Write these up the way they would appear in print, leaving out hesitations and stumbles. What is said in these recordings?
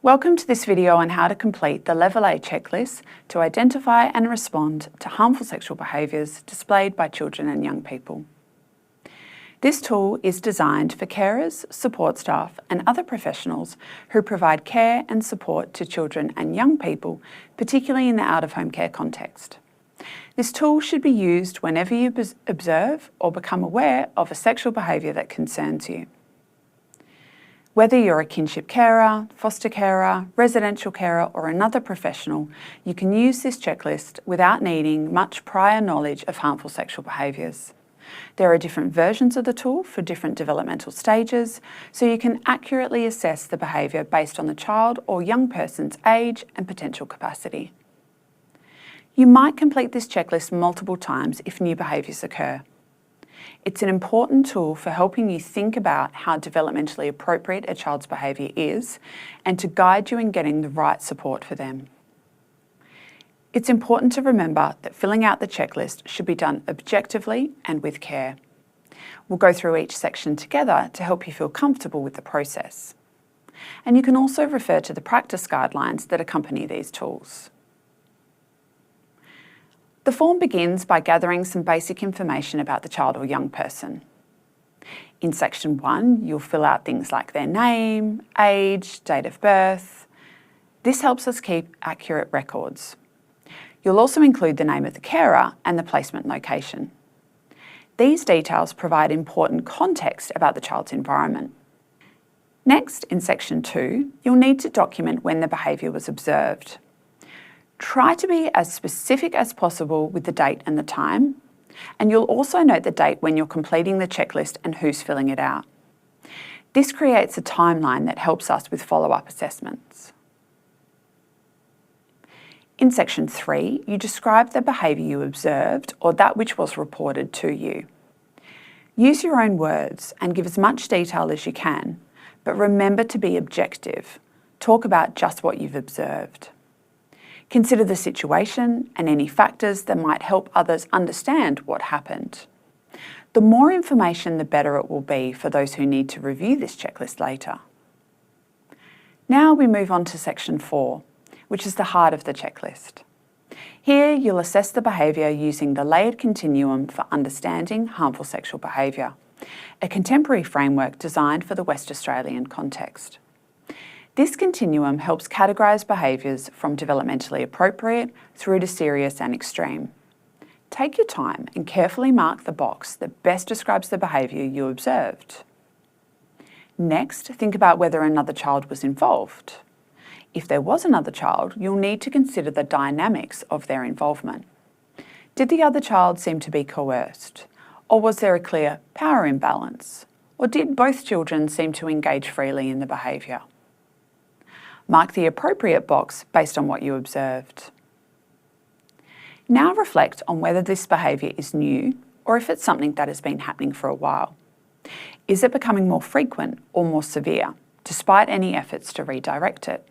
Welcome to this video on how to complete the Level A checklist to identify and respond to harmful sexual behaviours displayed by children and young people. This tool is designed for carers, support staff and other professionals who provide care and support to children and young people, particularly in the out-of-home care context. This tool should be used whenever you observe or become aware of a sexual behaviour that concerns you. Whether you're a kinship carer, foster carer, residential carer or another professional, you can use this checklist without needing much prior knowledge of harmful sexual behaviours. There are different versions of the tool for different developmental stages, so you can accurately assess the behaviour based on the child or young person's age and potential capacity. You might complete this checklist multiple times if new behaviours occur. It's an important tool for helping you think about how developmentally appropriate a child's behaviour is and to guide you in getting the right support for them. It's important to remember that filling out the checklist should be done objectively and with care. We'll go through each section together to help you feel comfortable with the process. And you can also refer to the practice guidelines that accompany these tools. The form begins by gathering some basic information about the child or young person. In section 1, you'll fill out things like their name, age, date of birth. This helps us keep accurate records. You'll also include the name of the carer and the placement location. These details provide important context about the child's environment. Next, in section 2, you'll need to document when the behaviour was observed. Try to be as specific as possible with the date and the time, and you'll also note the date when you're completing the checklist and who's filling it out. This creates a timeline that helps us with follow-up assessments. In section 3, you describe the behaviour you observed or that which was reported to you. Use your own words and give as much detail as you can, but remember to be objective. Talk about just what you've observed. Consider the situation and any factors that might help others understand what happened. The more information, the better it will be for those who need to review this checklist later. Now we move on to section 4, which is the heart of the checklist. Here you'll assess the behaviour using the layered continuum for understanding harmful sexual behaviour, a contemporary framework designed for the West Australian context. This continuum helps categorise behaviours from developmentally appropriate through to serious and extreme. Take your time and carefully mark the box that best describes the behaviour you observed. Next, think about whether another child was involved. If there was another child, you'll need to consider the dynamics of their involvement. Did the other child seem to be coerced? Or was there a clear power imbalance? Or did both children seem to engage freely in the behaviour? Mark the appropriate box based on what you observed. Now reflect on whether this behaviour is new or if it's something that has been happening for a while. Is it becoming more frequent or more severe, despite any efforts to redirect it?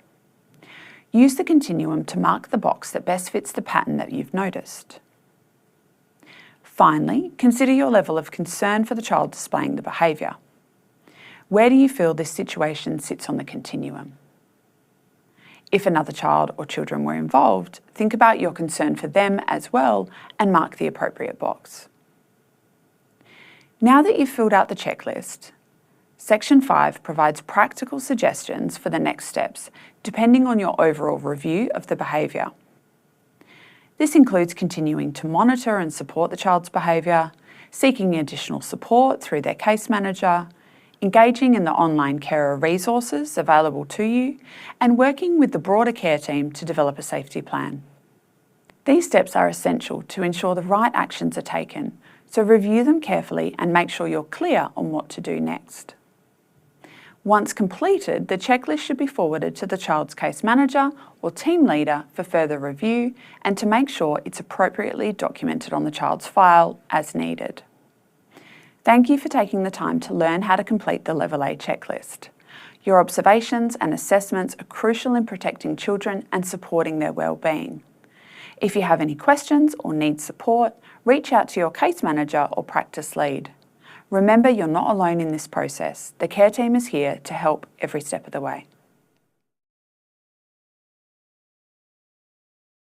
Use the continuum to mark the box that best fits the pattern that you've noticed. Finally, consider your level of concern for the child displaying the behaviour. Where do you feel this situation sits on the continuum? If another child or children were involved, think about your concern for them as well and mark the appropriate box. Now that you've filled out the checklist, Section 5 provides practical suggestions for the next steps, depending on your overall review of the behaviour. This includes continuing to monitor and support the child's behaviour, seeking additional support through their case manager, engaging in the online carer resources available to you, and working with the broader care team to develop a safety plan. These steps are essential to ensure the right actions are taken, so review them carefully and make sure you're clear on what to do next. Once completed, the checklist should be forwarded to the child's case manager or team leader for further review and to make sure it's appropriately documented on the child's file as needed. Thank you for taking the time to learn how to complete the Level A checklist. Your observations and assessments are crucial in protecting children and supporting their well-being. If you have any questions or need support, reach out to your case manager or practice lead. Remember, you're not alone in this process. The care team is here to help every step of the way.